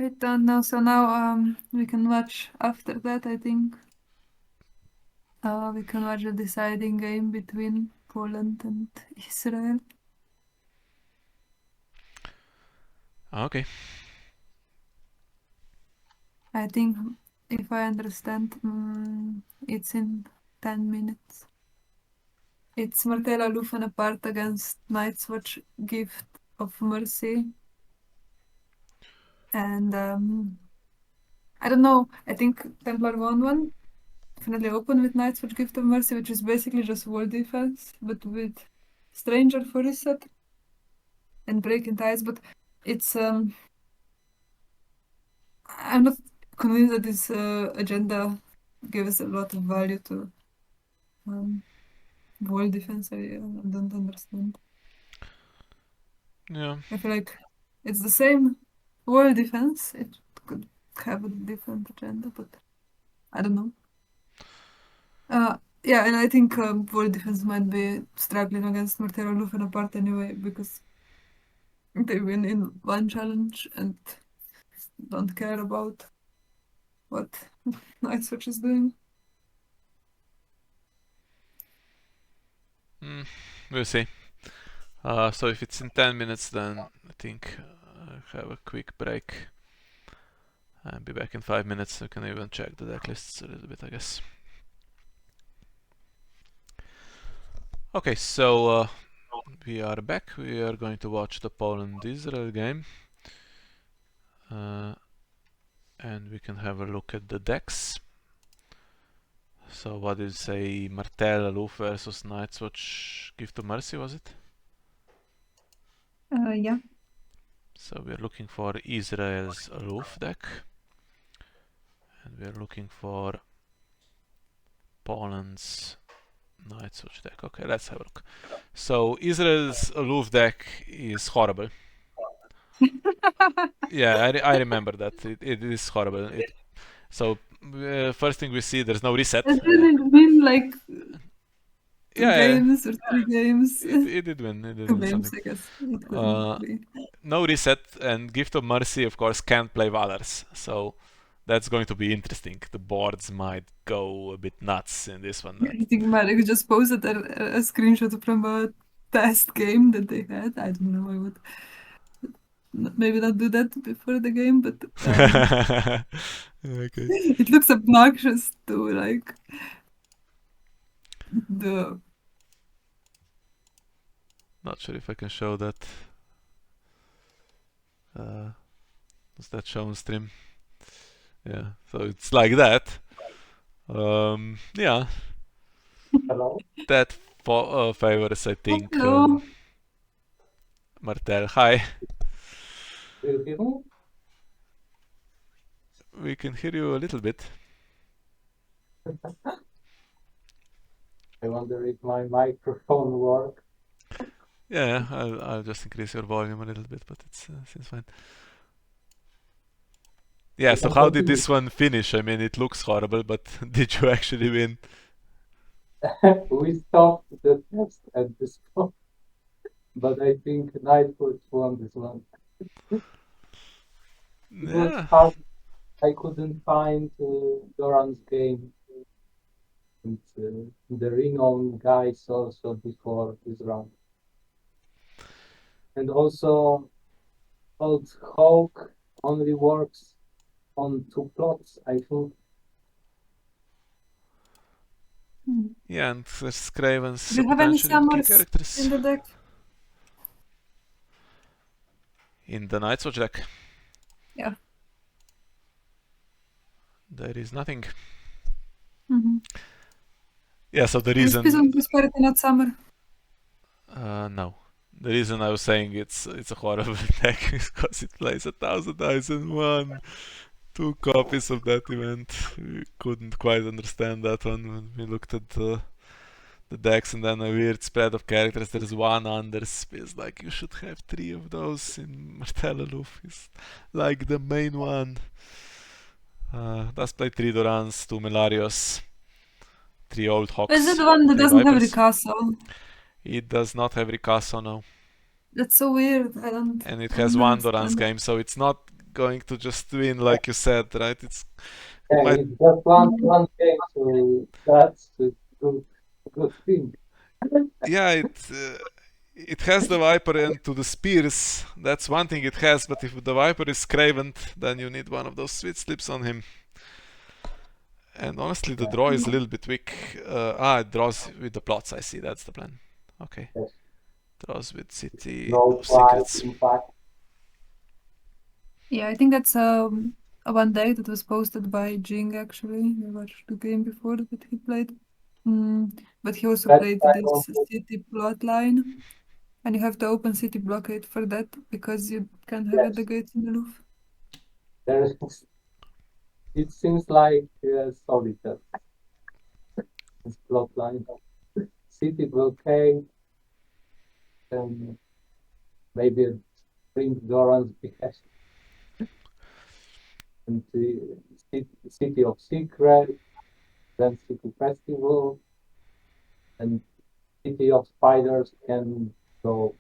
I don't know. So now we can watch after that, I think. We can watch a deciding game between Poland and Israel. Okay. I think, if I understand, it's in 10 minutes. It's Martell, Aloof and apart against Night's Watch Gift of Mercy. And I don't know, I think Templar won one. Definitely open with Night's Watch Gift of Mercy, which is basically just wall defense, but with Stranger for reset and Breaking Ties. But it's I'm not convinced that this agenda gives a lot of value to wall defense. I don't understand. Yeah. I feel like it's the same wall defense. It could have a different agenda, but I don't know. Yeah, and I think wall defense might be struggling against Martell, Aloof and apart anyway, because they win in one challenge and don't care about what Nightwatch is doing. We'll see. So if it's in 10 minutes, then I think I'll have a quick break. I'll be back in 5 minutes, so we can even check the deck lists a little bit, I guess. Okay, so we are back. We are going to watch the Poland-Israel game. And we can have a look at the decks. So what did you say? Martell, Aloof versus Night's Watch Gift of Mercy, was it? Yeah. So we're looking for Israel's Aloof deck. And we're looking for Poland's Night's Watch deck. Okay, let's have a look. So Israel's Aloof deck is horrible. Yeah, I remember that. It is horrible. So first thing we see, there's no reset. It didn't win like Yeah, games or 3 games. it did win. It did 2 win games, something. I guess. It couldn't be. No reset, and Gift of Mercy, of course, can't play Valors. So that's going to be interesting. The boards might go a bit nuts in this one. I think Marek just posted a screenshot from a test game that they had. I don't know. I would maybe not do that before the game, but Okay. it looks obnoxious to like the. Not sure if I can show that. Was that shown stream? Yeah, so it's like that. Yeah. Hello? That favors, I think, Hello. Martell. Hi. Do you hear me? We can hear you a little bit. I wonder if my microphone works. Yeah, I'll just increase your volume a little bit, but it seems fine. Yeah, so how did this one finish? I mean, it looks horrible, but did you actually win? We stopped the test at this point, but I think Nightwatch won this one. It was Yeah. hard. I couldn't find Doran's game. And, the renowned guys also before this round. And also, Old Hawk only works on 2 plots, I think. Yeah, and there's Craven's Do you have any potentially key summers characters in the deck? in the Night's Watch deck. Yeah. There is nothing. Mm-hmm. Yeah, so the Is reason... Peace and Prosperity not summer? No. The reason I was saying it's a horrible deck is because it plays 1,000 Eyes and 1. 2 copies of that event. We couldn't quite understand that one when we looked at the decks, and then a weird spread of characters. There's one Anders. It's like you should have 3 of those in Martell. Aloof is like the main one. Does play 3 Dorans, 2 Melarios, 3 Old Hawks. Is it the one that 3 doesn't have Vipers. Ricasso? It does not have Ricasso now. That's so weird. I don't. And it I has don't 1 Doran's understand. game, so it's not going to just win, like you said, right? It's Yeah, might it's just one game, so that's a good thing. yeah, it has the Viper and to the spears. That's one thing it has, but if the Viper is craven, then you need one of those sweet slips on him. And honestly, the draw is a little bit weak. It draws with the plots. I see. That's the plan. Okay. Yes. Draws with City No of prize Secrets. impact. Yeah, I think that's a one deck that was posted by Jing actually. I watched the game before that he played. But he also That's played why I this don't think city plot line. And you have to open city blockade for that because you can't have yes, the gates in Aloof. there is. It seems like solitaire. This plot line. City blockade, and maybe a Spring Doran's behest, and the City of Secret, then City Festival, and City of Spiders can go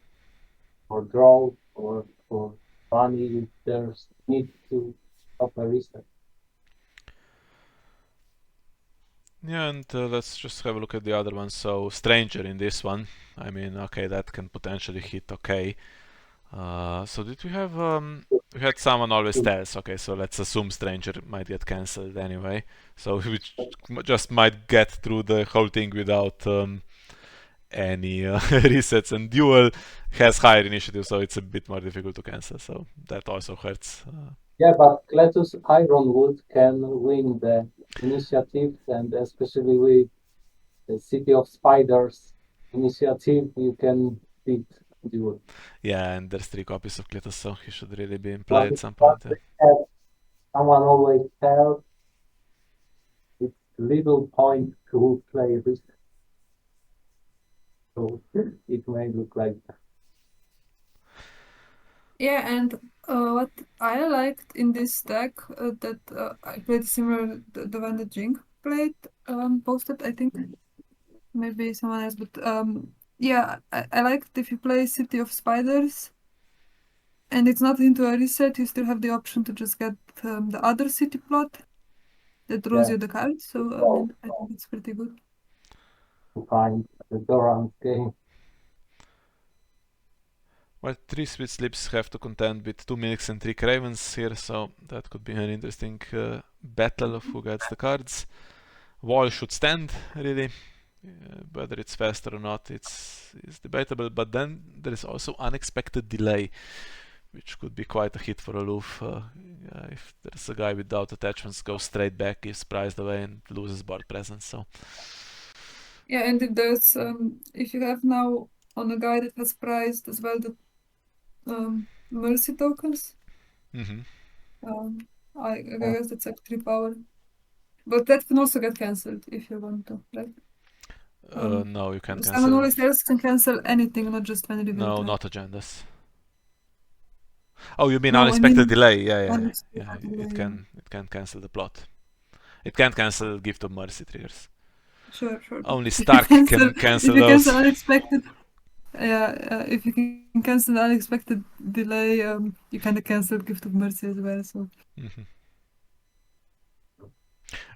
for draw or for money if there's need to stop a reset. Yeah, and let's just have a look at the other one. So Stranger in this one. I mean, okay, that can potentially hit. Okay. So did we have we had someone always tells. Okay, so let's assume Stranger might get cancelled anyway. So we just might get through the whole thing without any resets. And Duel has higher initiative, so it's a bit more difficult to cancel. So that also hurts. Yeah, but Cletus Ironwood can win the initiative, and especially with the City of Spiders initiative, you can beat Duel. Yeah, and there's 3 copies of Cletus, so he should really be in play But at some point. Yeah. someone always tells it's little point to play this. So it may look like Yeah, and what I liked in this deck that I played similar the one that Jing played posted, I think maybe someone else, but yeah, I liked if you play City of Spiders and it's not into a reset, you still have the option to just get the other city plot that draws yeah, you the cards. So I mean, I think it's pretty good. to find the Doran game. Well, 3 Sweet Slips have to contend with 2 Milks and 3 Cravens here, so that could be an interesting battle of who gets the cards. Wall should stand, really. Whether it's faster or not, it's debatable, but then there is also Unexpected Delay, which could be quite a hit for Aloof. If there's a guy without attachments, goes straight back, is prized away and loses board presence, so... Yeah, and if there's if you have now on a guy that has prized as well the mercy tokens, I guess that's like 3 power. But that can also get cancelled if you want to, right? No, you can't Someone cancel. always else can cancel anything, not just when you reveal No, it. not agendas. Oh, you mean No, I unexpected mean delay? Yeah. unexpected delay, It can cancel the plot. It can't cancel Gift of Mercy triggers. Sure. Only If you Stark can if cancel you those. cancel unexpected, if you can cancel the unexpected delay, you can cancel Gift of Mercy as well. So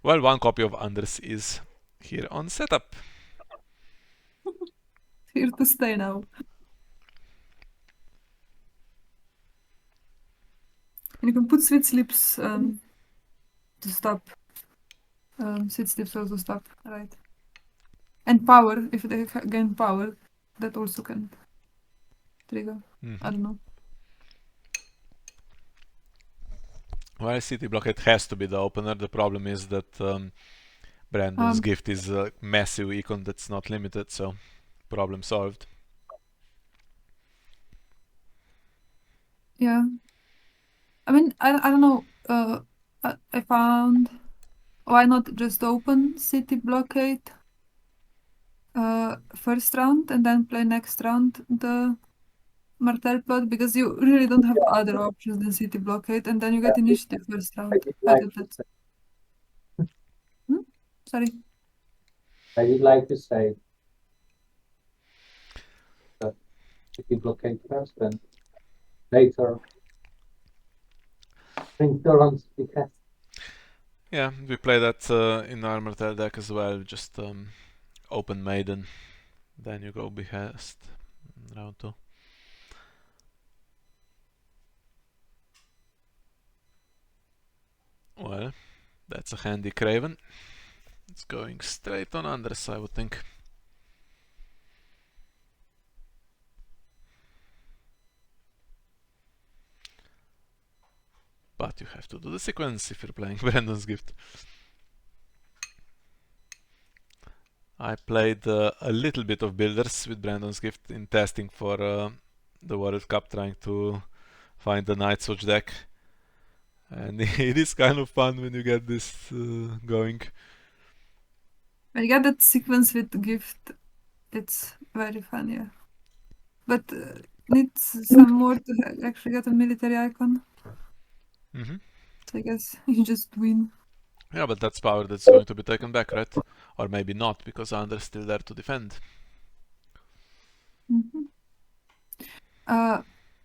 Well, 1 copy of Anders is here on setup. here to stay now. And you can put Sweet Slips to stop. Sweet Slips also stop, right? And power, if they gain power, that also can trigger. I don't know. Well, City Blockade has to be the opener. The problem is that Brandon's gift is a massive econ that's not limited, so problem solved. Yeah. I mean, I don't know. I found why not just open City Blockade first round and then play next round the Martell plot, because you really don't have other options than City Blockade, and then you get initiative first I round. did like to say, Sorry. I did like to say City blockade first and later Bring Turons because Yeah, we play that in our Martell deck as well. Just open Maiden, then you go Behest round 2. Well, that's a handy Craven. It's going straight on Anders, I would think. But you have to do the sequence if you're playing Brandon's Gift. I played a little bit of Builders with Brandon's Gift in testing for the World Cup, trying to find the Night Switch deck. And it is kind of fun when you get this going. When you get that sequence with the gift, it's very fun, yeah. But needs some more to actually get a military icon. Mm-hmm. So I guess you just win. Yeah, but that's power that's going to be taken back, right? Or maybe not, because Anders still there to defend. Mm-hmm.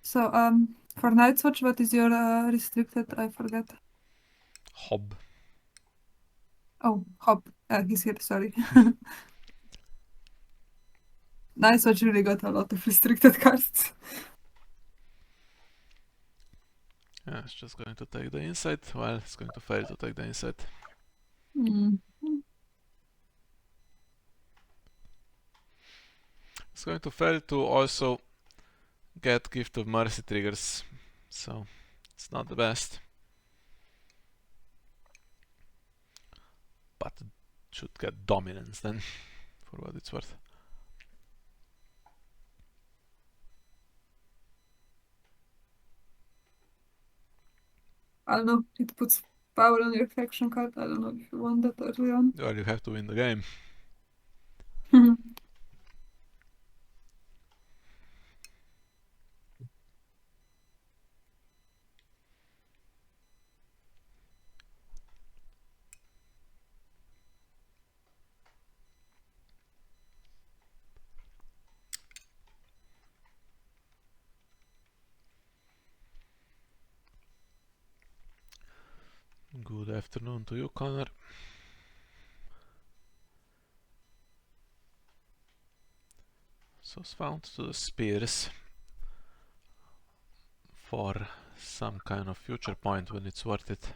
So for Night Watch, what is your restricted? I forgot. Hob. Oh, Hop. He's here, sorry. Night Watch really got a lot of restricted cards. Yeah, it's just going to take the insight. Well, it's going to fail to take the insight. Mm. It's going to fail to also get Gift of Mercy triggers, so it's not the best. But it should get dominance then, for what it's worth. I don't know. It puts power on your faction card. I don't know if you want that early on. Well, you have to win the game. Good afternoon to you, Connor. So found to the spears for some kind of future point when it's worth it.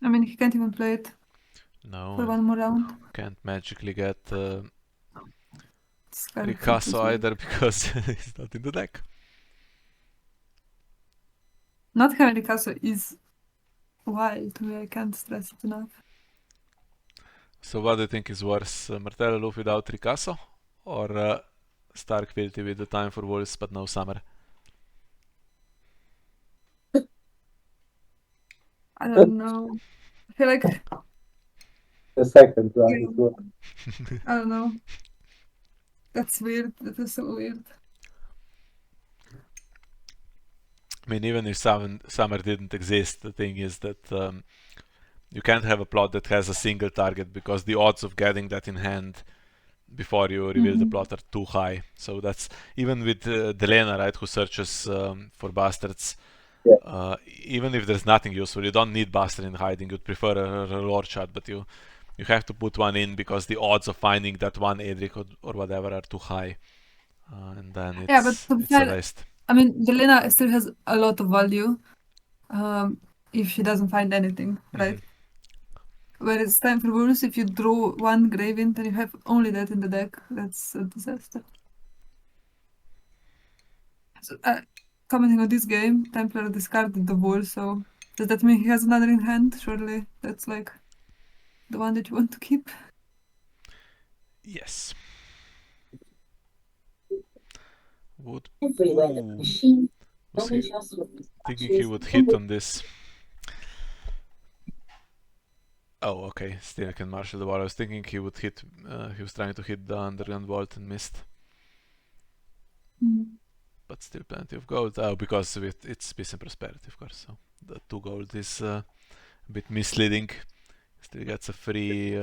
I mean, he can't even play it for No, one more round. can't magically get It's kind of Ricasso weird. either because he's not in the deck. Not having the castle is wild to me. I can't stress it enough. So what do you think is worse, Martell Aloof without Ricasso, or Stark Filthy with the Time for Wolves but no Summer? I don't know. I feel like the second one Yeah. is what I don't know. That's weird. That is so weird. I mean, even if Summer didn't exist, the thing is that you can't have a plot that has a single target because the odds of getting that in hand before you reveal the plot are too high. So that's even with Delena, right, who searches for bastards. Even if there's nothing useful, you don't need bastard in hiding. You'd prefer a lore shot, but you have to put one in because the odds of finding that one Edric or whatever are too high, and then it's, Yeah, but to be it's a fair, waste. I mean, Delena still has a lot of value if she doesn't find anything, right? Whereas Time for Wolves, if you draw one Gravint and you have only that in the deck, that's a disaster. So, commenting on this game, Templar discarded the wall, so does that mean he has another in hand? Surely that's like the one that you want to keep. Yes. Was he thinking he would hit on this? Oh, okay. Still can marshal the ball. I was thinking he would hit. He was trying to hit the underground vault and missed. But still plenty of gold. Oh, because it's peace and prosperity, of course. So the 2 gold is a bit misleading. Still gets a free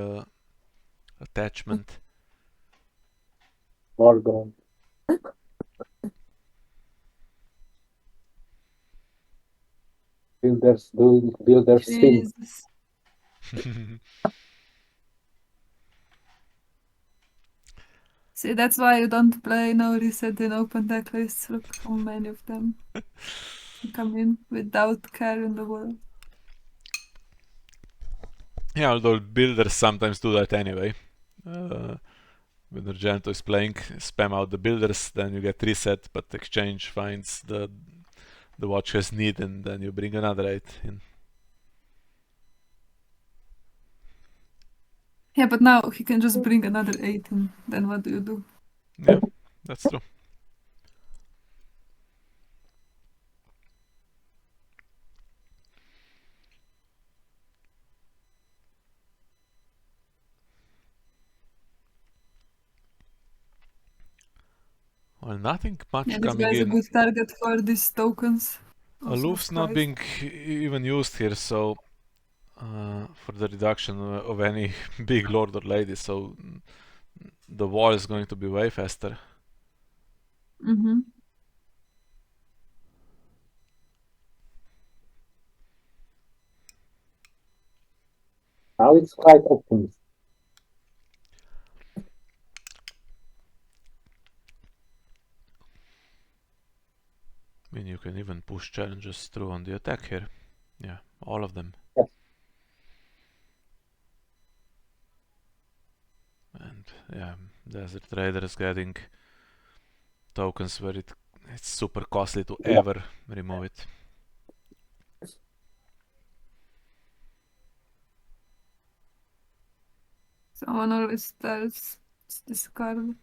attachment. more gold. builders doing builders thing. Jesus. See, that's why you don't play no reset in open deck lists. Look how many of them come in without care in the world. Yeah, although builders sometimes do that anyway. When Argento is playing, spam out the builders, then you get reset, but exchange finds the watch has need, and then you bring another 8 in. Yeah, but now he can just bring another 8 in. Then what do you do? Yeah, that's true. Well, nothing much Yeah, this coming guy's a in. good target for these tokens. Also Aloof's not surprised. being even used here, so for the reduction of any big lord or lady, so the wall is going to be way faster. Mm-hmm. Now it's quite optimistic. I mean, you can even push challenges through on the attack here. Yeah, all of them. Yes. And yeah, Desert Raider is getting tokens where it's super costly to ever remove it. Someone always tells it's discarded.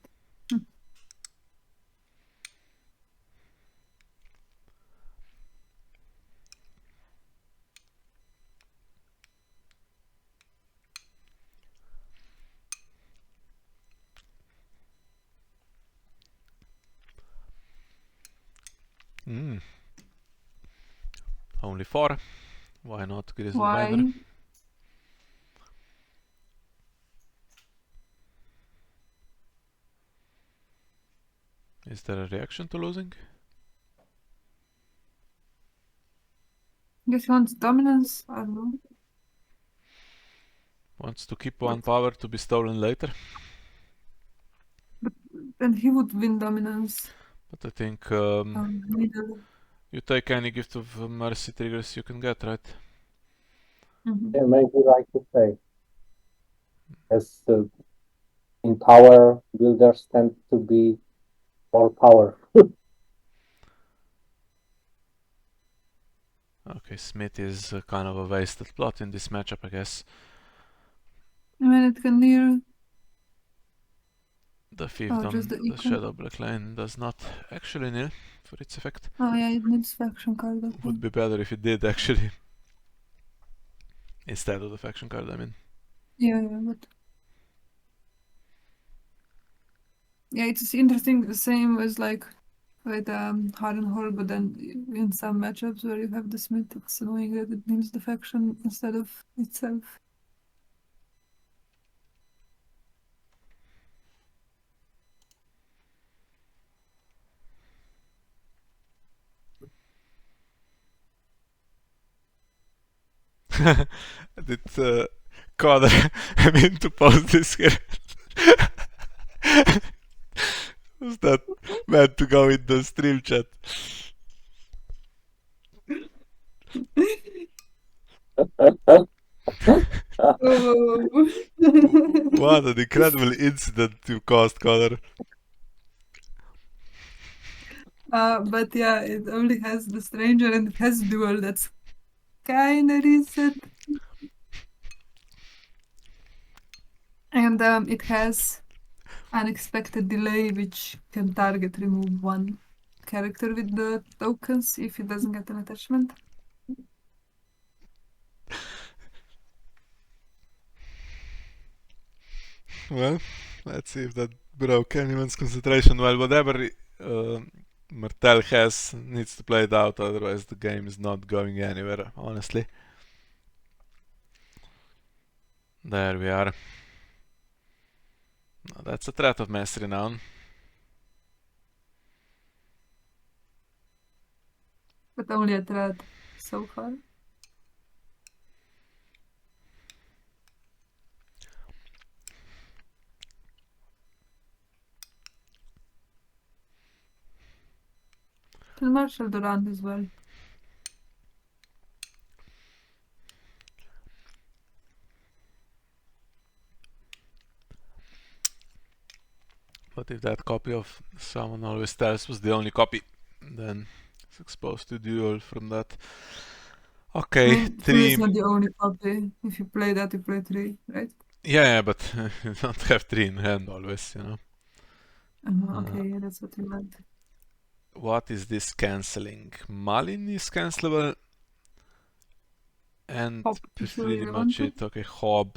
Only 4. Why not Grizzle Why? Banner? Is there a reaction to losing? Guess he wants dominance. I don't know. Wants to keep 1 power to be stolen later. Then he would win dominance. But I think Middle. you take any gift of mercy triggers you can get, right? Mm-hmm. Yeah, maybe like to say, as in power, builders tend to be more power. Okay, Smith is kind of a wasted plot in this matchup, I guess. I mean, it can near. The 5th Oh, on just the the eco. Shadow Black Line does not actually nil for its effect. Oh yeah, it needs faction card. Okay. Would be better if it did actually. Instead of the faction card, I mean. Yeah, but yeah, it's interesting. The same as like with Hardenhal, but then in some matchups where you have the Smith, it's annoying that it needs the faction instead of itself. Did Connor I mean to post this here? Was that meant to go in the stream chat? Oh. What an incredible incident you caused, Connor. But yeah, it only has the stranger and it has dual. That's kinda reset. And it has unexpected delay, which can target remove 1 character with the tokens if it doesn't get an attachment. Well, let's see if that broke anyone's concentration. Well, whatever Martell has needs to play it out, otherwise the game is not going anywhere, honestly. There we are. Now that's a threat of mass renown. But only a threat. so far. Can Marshall Durand as well. But if that copy of Someone Always Tells was the only copy, then it's exposed to duel from that. I Okay, mean, three is 3. not the only copy. If you play that, you play 3, right? Yeah, but you don't have 3 in hand always, you know. Okay, yeah, that's what you meant. What is this cancelling? Malin is cancelable. And Hop is pretty really much wanted. it. Okay, Hob.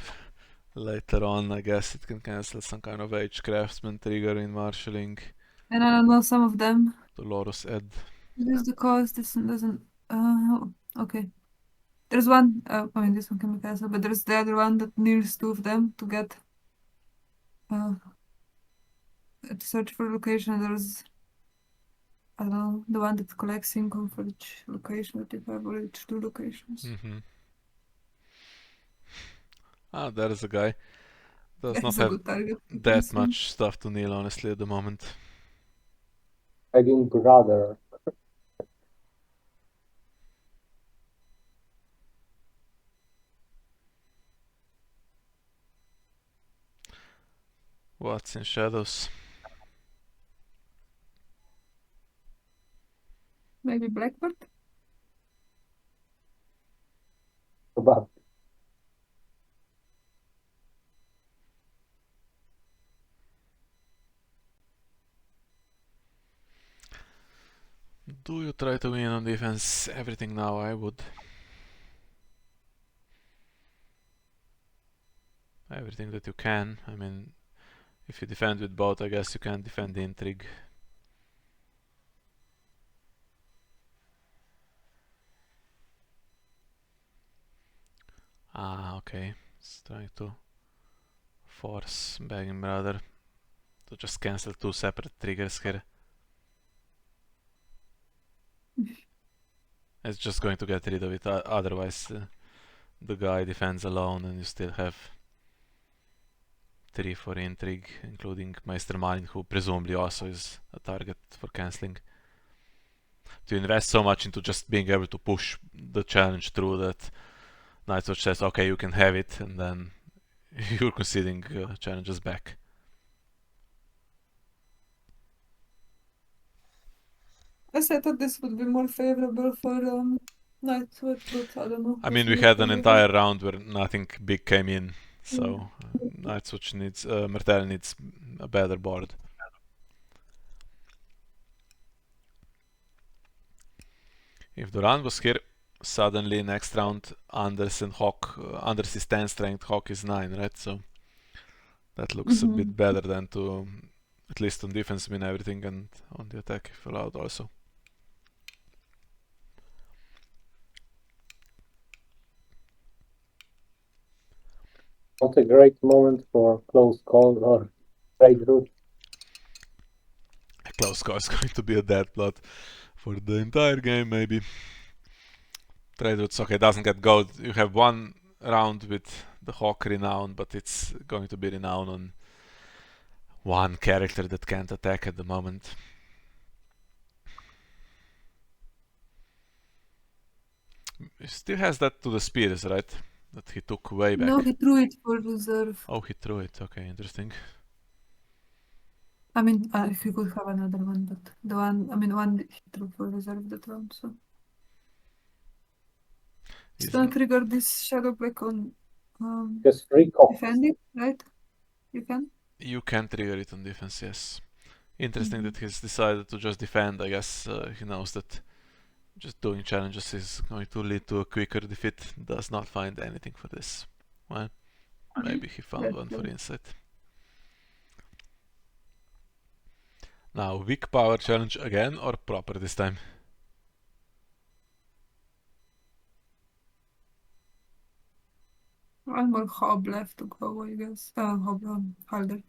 Later on, I guess it can cancel some kind of Age Craftsman trigger in marshalling. And I don't know some of them. Dolores Ed. This is the cost. This one doesn't. Okay. There's one. I mean, this one can be cancelled, but there's the other one that needs 2 of them to get. To search for location. There's. I don't know, the one that collects income for each location that you have, or each 2 locations. Ah, there is a guy. Does not It's a have good target. that much stuff to kneel, honestly, at the moment. Begging brother. What's in shadows? Maybe Blackbird? But Do you try to win on defense? Everything now, I would. Everything that you can. I mean, if you defend with both, I guess you can defend the intrigue. Ah, okay. It's trying to force Begging Brother to just cancel 2 separate triggers here. It's just going to get rid of it, otherwise the guy defends alone and you still have 3 for intrigue, including Meister Malin, who presumably also is a target for cancelling. To invest so much into just being able to push the challenge through that Nightwatch says, okay, you can have it, and then you're conceding challenges back. I thought this would be more favorable for Nightwatch, but I don't know. I We'll mean, see we what had can an be entire done. round where nothing big came in, so Nightwatch needs, Martell needs a better board. If Duran was here, suddenly next round Anders and Hawk, Anders is 10 strength, Hawk is 9, right? So that looks a bit better than to, at least on defense, win everything, and on the attack if allowed also. not a great moment for close call or trade route. A close call is going to be a dead blood for the entire game, maybe. Trade routes, okay, doesn't get gold. You have one round with the Hawk renown, but it's going to be renown on one character that can't attack at the moment. He still has that to the spears, right? That he took way back. No, he threw it for reserve. Oh, he threw it. Okay, interesting. I mean, if he could have another one, but the one, I mean, one he threw for reserve that round, so. Don't trigger this Shadow Black on Just 3 copies. defending, right? You can? You can trigger it on defense, yes. Interesting that he's decided to just defend. I guess he knows that just doing challenges is going to lead to a quicker defeat. Does not find anything for this. Well, maybe he found one for insight. Now, weak power challenge again or proper this time? One more Hob left to go, I guess. Hob, Halder.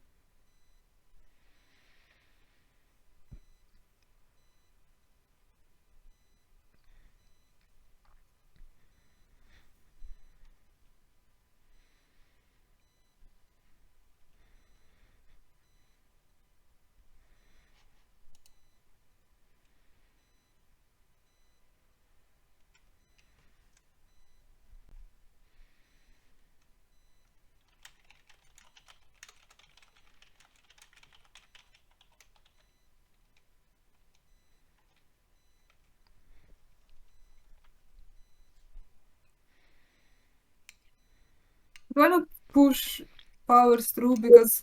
why not push powers through, because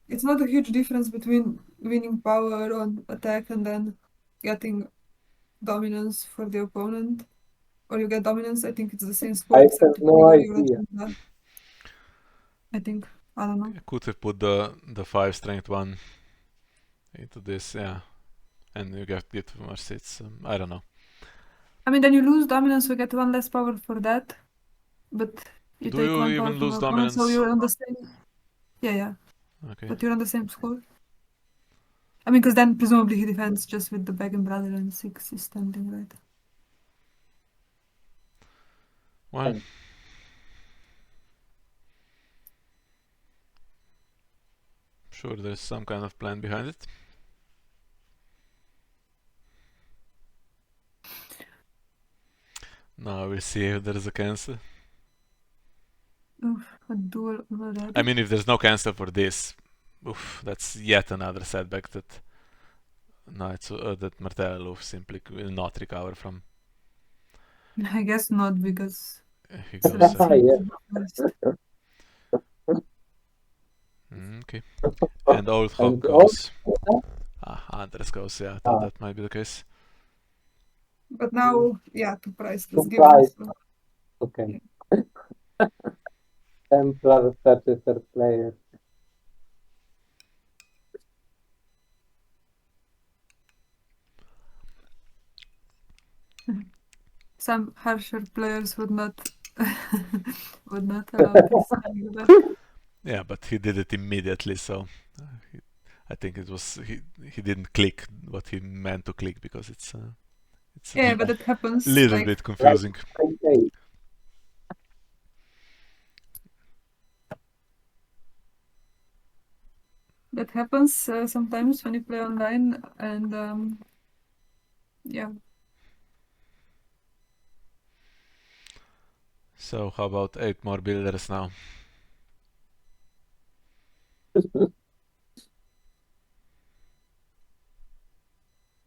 it's not a huge difference between winning power on attack and then getting dominance for the opponent. Or you get dominance, I think it's the same score I except have if no you let idea. them die. I think. I don't know. I could have put the 5 strength one into this, yeah. And you get mercy. It's I don't know. I mean, then you lose dominance, you get one less power for that. But you Do take you one power even from lose the opponent, so dominance? you're on the same. Yeah. Okay. But you're on the same score. I mean, because then presumably he defends just with the Begging Brother and 6 is standing, right? Well, Thanks. sure there's some kind of plan behind it. Now we'll see if there is a cancel. Oof, a duel already. I mean, if there's no cancel for this, oof, that's yet another setback that that Martell Aloof simply will not recover from. I guess not, because He it's goes really Yeah. first. okay. And old Hawk And goes. Andres goes, yeah, I thought Ah. that might be the case. But now, yeah, two priceless Two given. price. So. Okay. Templar touches her player. Some harsher players would not allow this. Yeah, but he did it immediately, so I think it was he didn't click what he meant to click because it's Yeah, but it happens. little Like, bit confusing. Okay. that happens sometimes when you play online, and yeah. So how about 8 more builders now?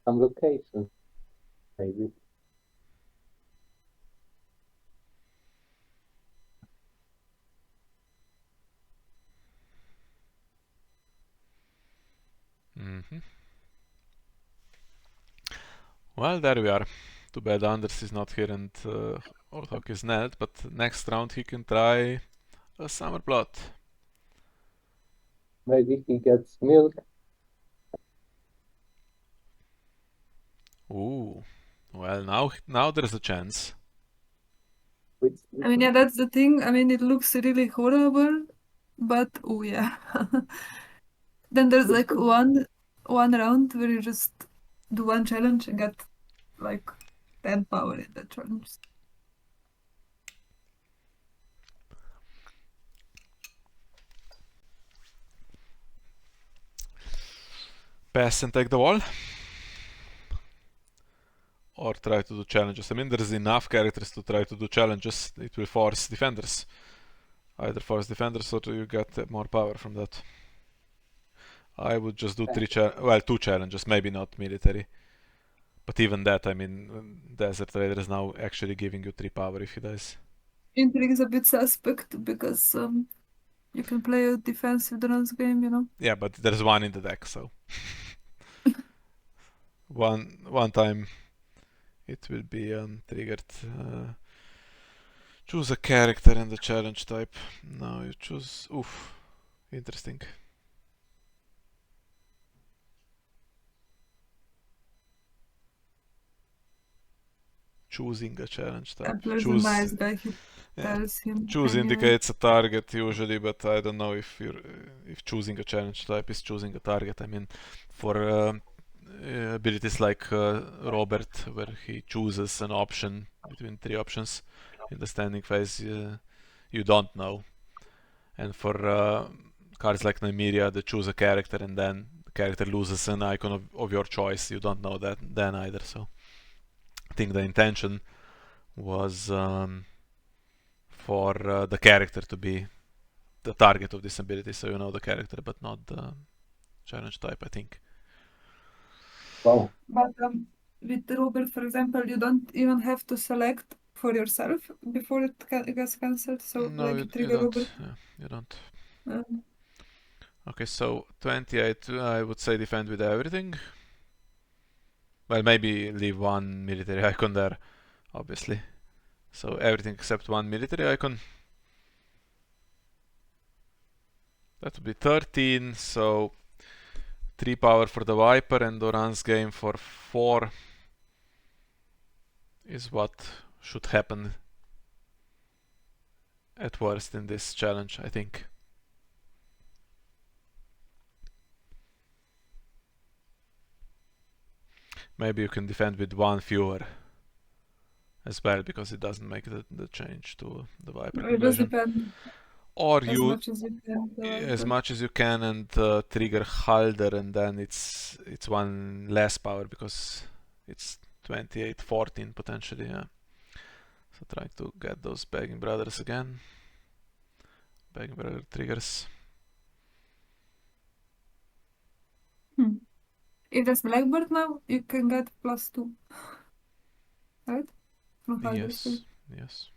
Some location, maybe. Well, there we are. Too bad Anders is not here and Orthok is not, but next round he can try a summer plot. Maybe he gets milk. Ooh. Well, now there's a chance. I mean, yeah, that's the thing. I mean, it looks really horrible, but oh yeah. Then there's like one round where you just do one challenge and get like 10 power in that challenge. Pass and take the wall. Or try to do challenges. I mean, there's enough characters to try to do challenges. It will force defenders. Either force defenders or you get more power from that. I would just do 2 challenges, maybe not military. But even that, I mean, Desert Raider is now actually giving you 3 power if he dies. Intrigue is a bit suspect because you can play a defensive durance game, you know? Yeah, but there's 1 in the deck, so one time it will be triggered. Choose a character and the challenge type. Now you choose. Oof, interesting. Choosing a challenge type. Templar's a nice guy, he tells him. Choose anyway. indicates a target usually, but I don't know if choosing a challenge type is choosing a target. I mean, for abilities like Robert, where he chooses an option between 3 options in the standing phase, you don't know. And for cards like Nymeria, they choose a character and then the character loses an icon of your choice. You don't know that then either. So I think the intention was for the character to be the target of this ability, so you know the character but not the challenge type, I think. Wow. But with Robert, for example, you don't even have to select for yourself before it gets cancelled? So No, like you trigger don't. over. Yeah, you don't. Um, Okay, so 28, I would say defend with everything. Well, maybe leave one military icon there, obviously. So everything except one military icon. That would be 13, so 3 power for the Viper and Doran's game for 4 is what should happen at worst in this challenge, I think. Maybe you can defend with 1 fewer as well, because it doesn't make the change to the Viper it does conversion. depend Or as you, much as you can. as much as you can, and trigger Halder, and then it's 1 less power because it's 28-14 potentially, yeah. So try to get those Begging Brothers again. Begging Brother triggers. If there's Blackbird now, you can get +2. Right? From Halder still. Yes, yes.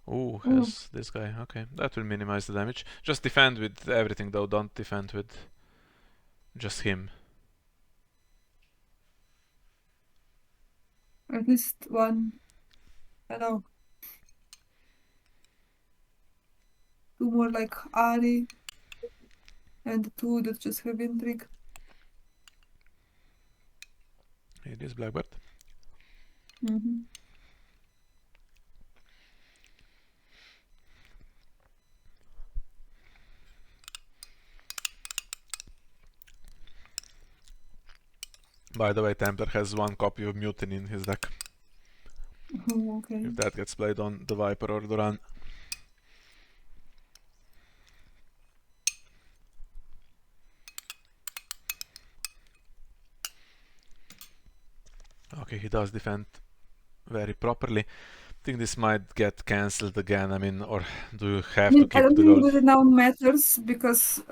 Ooh, has this guy. Okay, that will minimize the damage. Just defend with everything though, don't defend with just him. At least one. I know. 2 more like Ari. And 2 that just have intrigue. It is Blackbird. By the way, Templar has 1 copy of Mutiny in his deck. Oh, okay. If that gets played on the Viper or the Run. Okay, he does defend very properly. I think this might get cancelled again. I mean, or do you have to I keep don't the think gold? that it now matters because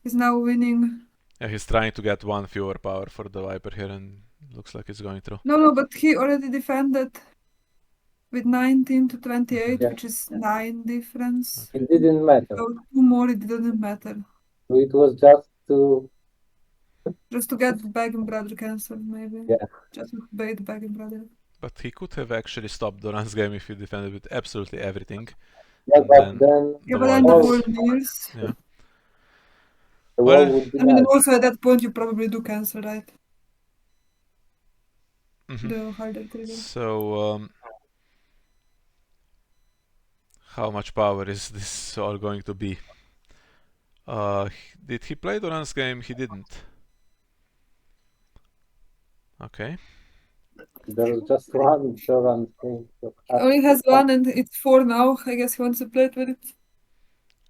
he's now winning. Yeah, he's trying to get 1 fewer power for the Viper here, and looks like it's going through. No, but he already defended with 19 to 28, Yeah. which is 9 difference. It didn't matter. So 2 more, it didn't matter. So it was just to get the Begging Brother cancelled, maybe. Yeah. Just to bait Begging Brother. But he could have actually stopped Doran's game if he defended with absolutely everything. Yeah, And but then Yeah, the but then wall the is- wall nears. Yeah. the Well, wall would be I mean, dead. also at that point, you probably do cancel, right? Mhm. The harder trigger. So, how much power is this all going to be? Did he play Doran's game? He didn't. Okay. There's just one Doran thing. He only has 1 and it's 4 now. I guess he wants to play it when it's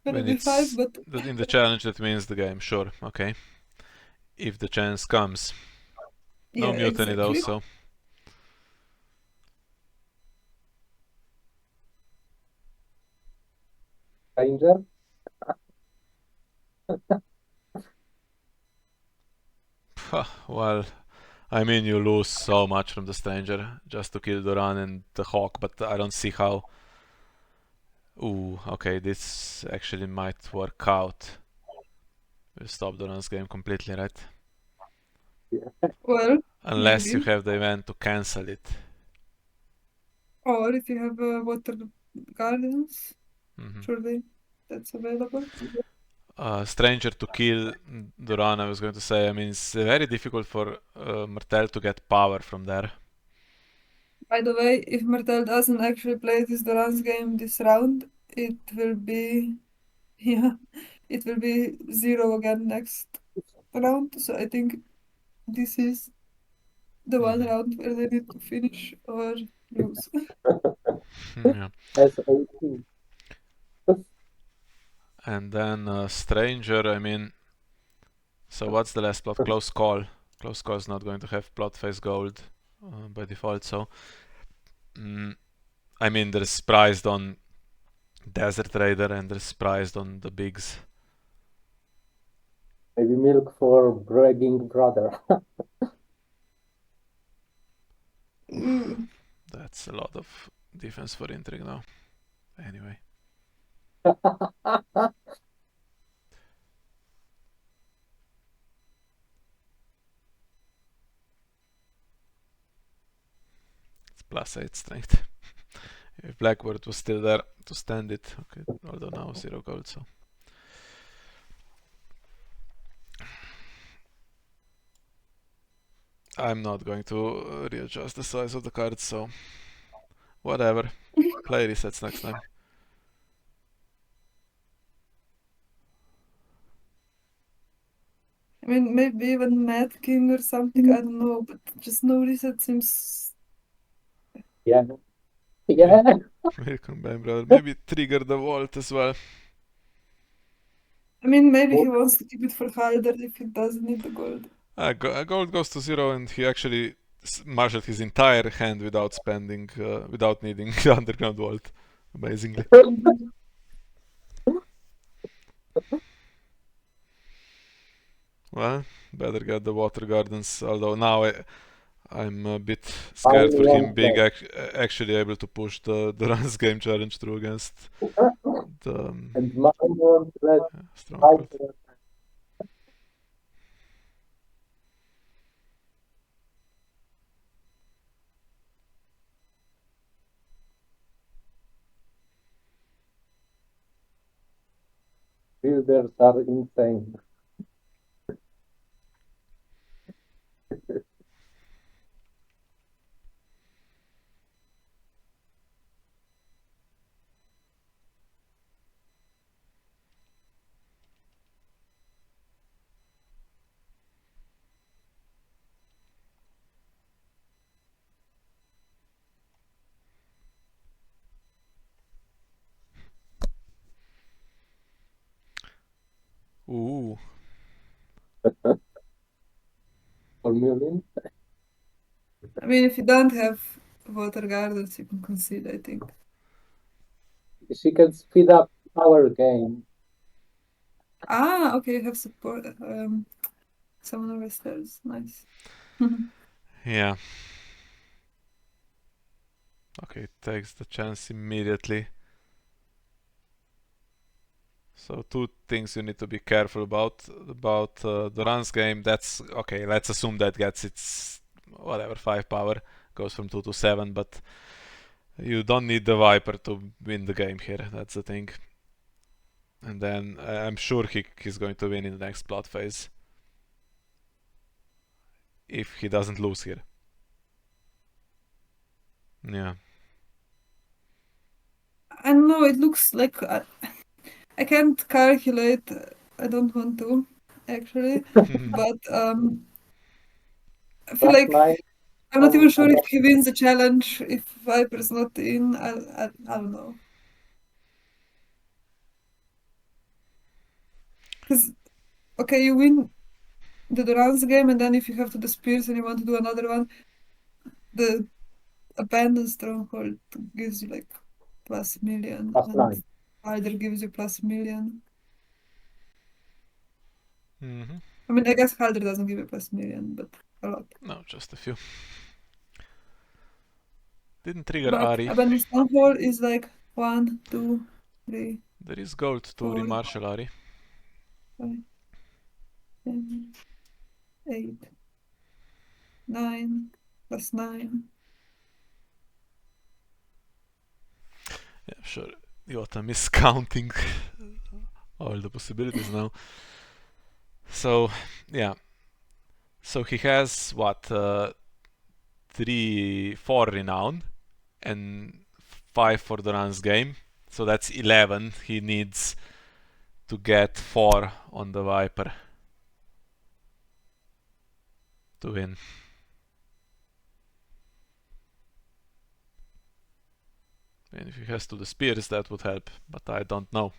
gonna When be 5, it's but in the challenge, that wins the game. Sure. Okay. If the chance comes. No yeah, mutiny though, exactly. so. Stranger. Well, I mean, you lose so much from the stranger just to kill Doran and the Hawk, but I don't see how. Ooh, okay, this actually might work out. We'll stop Doran's game completely, right? Well, Unless you maybe. have the event to cancel it. Or if you have Water Gardens, Mhm. surely that's available. Stranger to kill Duran, I was going to say. I mean, it's very difficult for Martell to get power from there. By the way, if Martell doesn't actually play this Duran's game this round, it will be it will be 0 again next round. So I think this is the one round where they need to finish or lose. Yeah. S18. And then Stranger, I mean, so what's the last plot? Close Call. Close Call is not going to have plot phase gold by default, so I mean, there's priced on Desert Raider and there's priced on the bigs. Maybe milk for bragging brother. That's a lot of defense for intrigue now. Anyway. It's +8 strength. If Blackbird was still there to stand it. Okay, although now 0 gold, so. I'm not going to readjust the size of the cards, so whatever. Play resets next time. I mean, maybe even Mad King or something, I don't know, but just no reset seems... Yeah. Yeah. Welcome back, brother. Maybe trigger the vault as well. I mean, maybe he wants to keep it for Halder if he doesn't need the gold. Gold goes to 0 and he actually marshaled his entire hand without spending, without needing underground vault. Amazingly. Well, better get the water gardens, although now I'm a bit scared for him being actually able to push the runs game challenge through against the And my one less stronghold. builders are insane. Ooh. For million. I mean, if you don't have water gardens, you can concede, I think. She can speed up our game. Ah, okay, you have support. Someone over stairs. Nice. Yeah. Okay, takes the chance immediately. So two things you need to be careful about the runs game. That's okay. Let's assume that gets its whatever 5 power, goes from 2 to 7, but you don't need the Viper to win the game here. That's the thing. And then I'm sure he's going to win in the next plot phase if he doesn't lose here. Yeah. I don't know, it looks like I can't calculate. I don't want to, actually. But I feel Last like night, I'm not even sure if he wins the challenge if Viper's not in. I don't know. Because, okay, you win the Durance game, and then if you have to the Spears and you want to do another one, the Abandoned Stronghold gives you like +1,000,000, last and night. either gives you +1,000,000. Mm-hmm. I mean, I guess Halder doesn't give you +1,000,000, but a lot. No, just a few. Didn't trigger But Ari. Abandoned Stronghold is like 1, 2, 3, There is gold to 4, remarshal Ari. 5, 10, 8, 9, +9. Yeah, sure. Yotam is counting all the possibilities now. So, yeah. So he has what? 4 renown and 5 for the runs game. So that's 11. He needs to get 4 on the Viper to win. And if he has to the spears, that would help, but I don't know.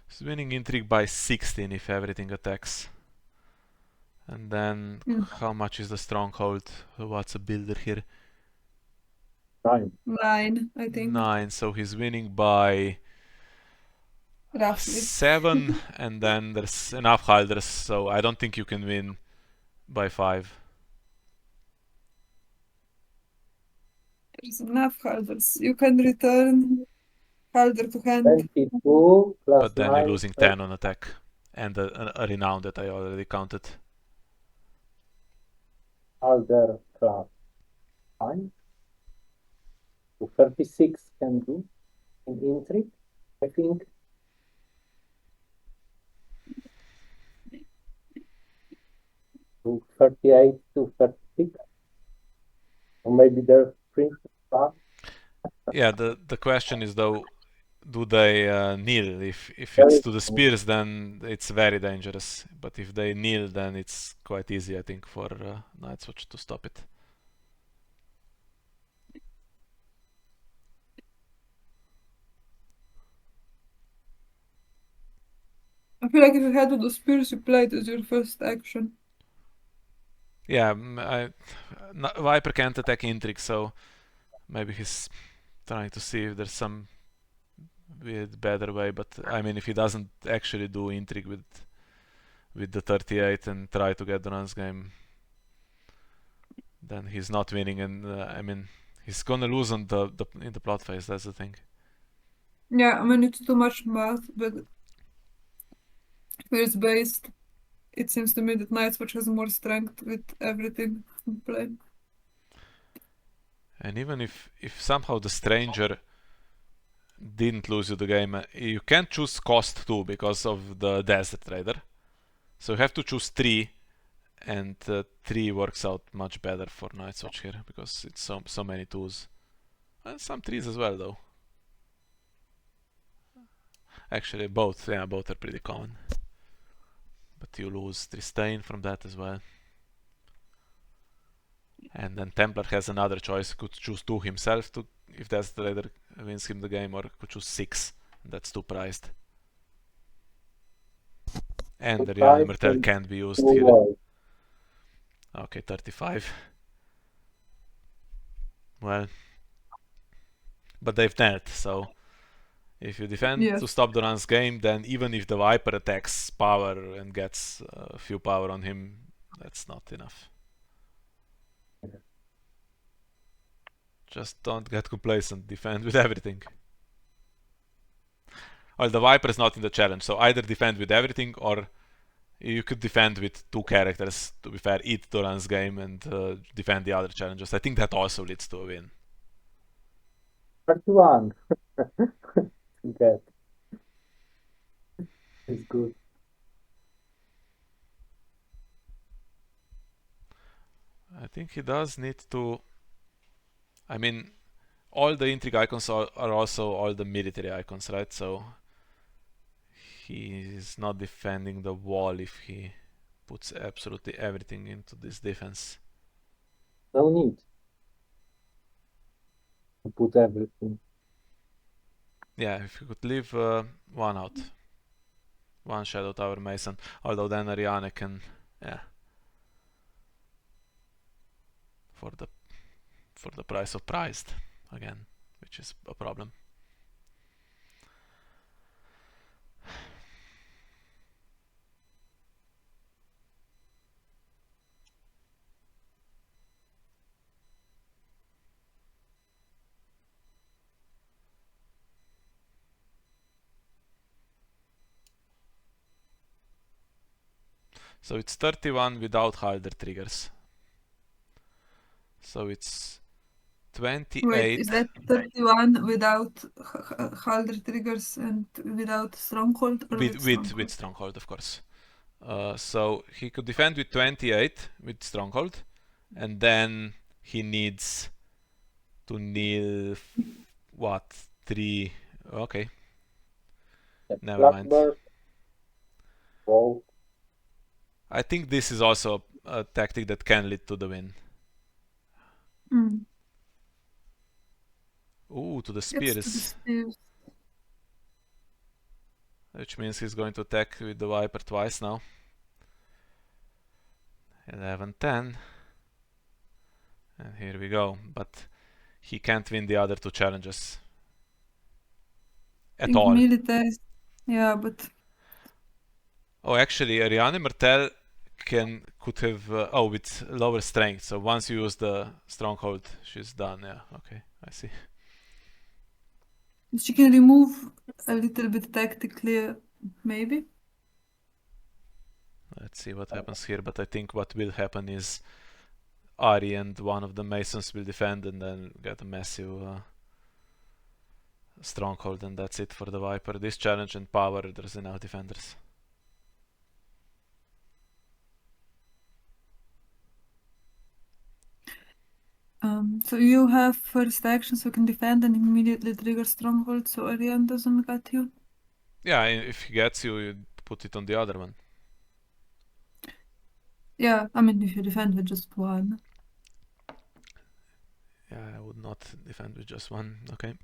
He's winning intrigue by 16 if everything attacks. And then how much is the stronghold? What's a builder here? 9. 9, I think. 9, so he's winning by Roughly. 7, and then there's enough holders, so I don't think you can win by 5. There's enough holders. You can return holder to hand. 22 plus But then 9. you're losing 10 on attack. And a renown that I already counted. Other class. 5. So 36 can do in intrigue, I think. To 38 to 36. Or maybe they're printed class. Yeah, the question is though, do they kneel? If it's to the spears, then it's very dangerous. But if they kneel, then it's quite easy, I think, for Night's Watch to stop it. I feel like if you had all the spears, you played as your first action. Yeah, Viper can't attack intrigue, so maybe he's trying to see if there's some weird better way. But I mean, if he doesn't actually do intrigue with the 38 and try to get the runs game, then he's not winning, and I mean, he's gonna lose on in the plot phase. That's the thing. Yeah, I mean, it's too much math, but where it's based, it seems to me that Night's Watch has more strength with everything in play. And even if somehow the stranger didn't lose you the game, you can't choose cost 2 because of the desert trader. So you have to choose 3, and 3 works out much better for Night's Watch here because it's so many 2s. And some 3s as well though. Actually both, yeah, both are pretty common. But you lose Tristain from that as well. And then Templar has another choice. Could choose 2 himself to, if that's the trader wins him the game, or could choose 6. That's too priced. And the Real Martell can't be used here. Okay, 35. Well, but they've knelt, so if you defend to stop the runs game, then even if the Viper attacks power and gets a few power on him, that's not enough. Just don't get complacent, defend with everything. Well, the Viper is not in the challenge, so either defend with everything or you could defend with 2 characters, to be fair, eat the runs game and defend the other challenges. I think that also leads to a win. 31. Good. It's good. I think he does need to... I mean, all the intrigue icons are also all the military icons, right? So he's not defending the wall if he puts absolutely everything into this defense. No need to put everything. Yeah, if you could leave one out. One Shadow Tower Mason. Although then Ariane can... yeah. For the price of priced, again, which is a problem. So it's 31 without Halder triggers. So it's 28. Wait, is that 31 without Halder triggers and without Stronghold? Or with Stronghold, of course. So he could defend with 28 with Stronghold, and then he needs to kneel what? 3. Okay. Never mind. Oh. I think this is also a tactic that can lead to the win. Ooh, to the spears. which means he's going to attack with the Viper twice now. 11, 10. And here we go. But he can't win the other two challenges. At all. Militaries. Yeah, but Oh, actually, Ariane Martell could have with lower strength. So once you use the stronghold, she's done. Yeah, okay, I see. she can remove a little bit tactically, maybe. Let's see what happens here. But I think what will happen is Ari and one of the Masons will defend and then get a massive stronghold, and that's it for the Viper. This challenge and power, there's enough defenders. So you have first action, so you can defend and immediately trigger stronghold, so Ariane doesn't get you. Yeah, if he gets you, you put it on the other one. Yeah, I mean, if you defend with just one. Yeah, I would not defend with just one. Okay.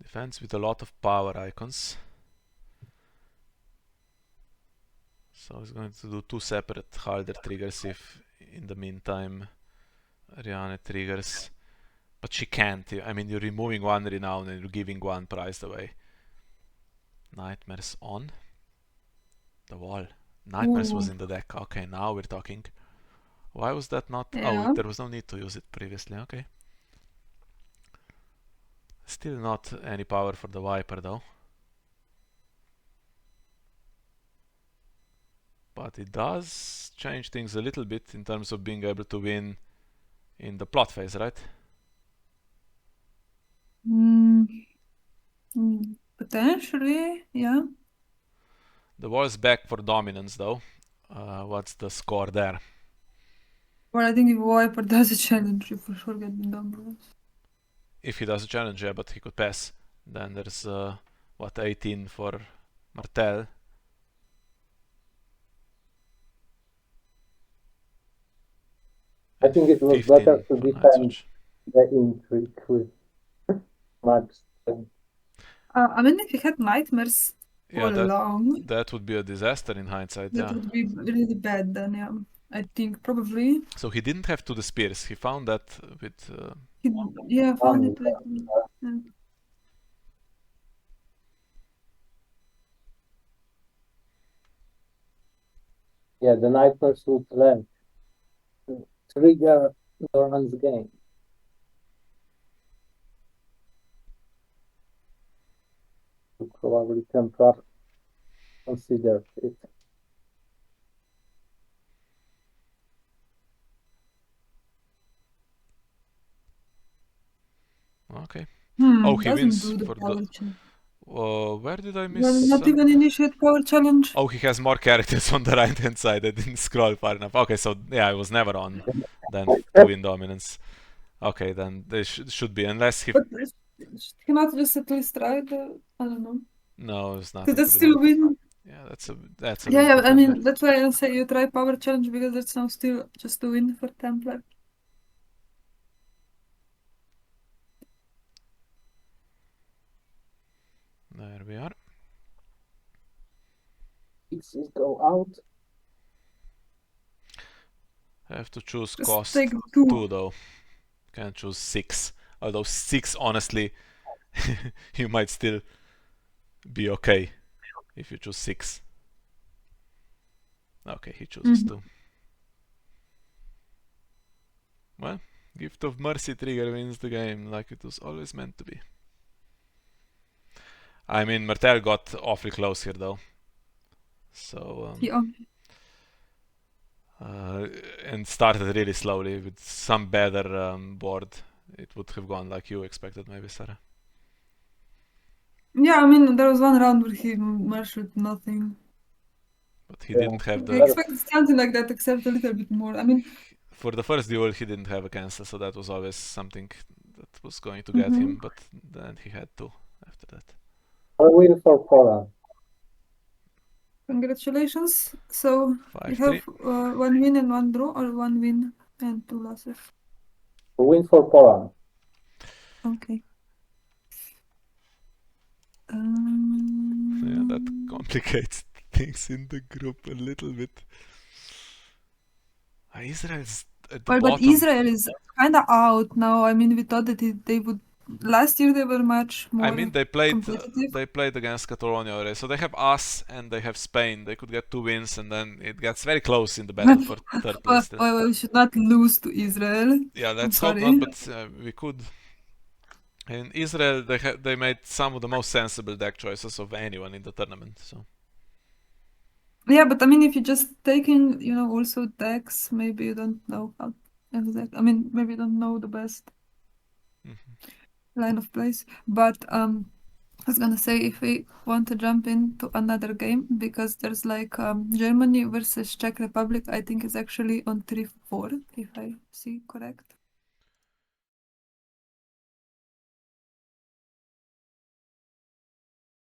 Defense with a lot of power icons. So he's going to do two separate Halder triggers if in the meantime Ariane triggers. But she can't. I mean, you're removing one renown and you're giving one prize away. Nightmares on. The wall. Nightmares was in the deck. Okay, now we're talking. Why was that not? Yeah. Oh, there was no need to use it previously. Okay. Still not any power for the Viper though. But it does change things a little bit in terms of being able to win in the plot phase, right? Potentially, yeah. The wall's back for dominance though. What's the score there? Well, I think if Viper does a challenge, you for sure get the dominance. If he does a challenge, yeah, but he could pass. Then there's, 18 for Martell. I think it was 15 better to for defend Knightswatch. the intrigue with much strength. I mean, if he had nightmares Yeah, all along, that would be a disaster in hindsight, that yeah. would be really bad then, yeah. I think probably. So he didn't have two the spears. He found that with... Yeah, found it with... Yeah. Yeah, the nightmares would land. Trigger Doran's game. Probably Templar considered it. Okay. Oh, he doesn't wins do the for power the... challenge. Where did I Well, miss? not even initiate power challenge. Oh, he has more characters on the right hand side. I didn't scroll far enough. Okay, so yeah, I was never on then to win dominance. Okay, then there should be, unless he... But he not just at least try the... I don't know. No, it's nothing Because that's to be still done. win. Yeah, that's a Yeah, win yeah, for I mean, Templar. that's why I say you try power challenge, because that's now still just a win for Templar. There we are. X's go out. I have to choose Just cost take 2 2. though. Can't choose 6. Although 6, honestly, you might still be okay if you choose 6. Okay, he chooses 2. Well, Gift of Mercy trigger wins the game like it was always meant to be. I mean, Martell got awfully close here though. So, Yeah. and started really slowly with some better board. It would have gone like you expected, maybe, Sarah. Yeah, I mean, there was one round where he merged with nothing. But he didn't have I the... expected something like that, except a little bit more. I mean... For the first duel, he didn't have a cancel, so that was always something that was going to get him, but then he had to after that. A win for Poland. Congratulations. So, you 5-3. have 1 win and 1 draw, or 1 win and 2 losses? A win for Poland. Okay. Yeah, that complicates things in the group a little bit. Israel's at the Well, but bottom. Israel is kind of out now. I mean, we thought that they would. Last year they were much more I mean, they played competitive. against Catalonia already, so they have us and they have Spain. They could get 2 wins, and then it gets very close in the battle for third place. Still. Well, we should not lose to Israel. Yeah, I'm let's hope sorry. not, but we could. In Israel, they made some of the most sensible deck choices of anyone in the tournament. So Yeah, but I mean, if you just take in, also decks, maybe you don't know how exactly. I mean, maybe you don't know the best line of plays. But I was gonna say, if we want to jump into another game, because there's like Germany versus Czech Republic, I think is actually on 3-4, if I see correct.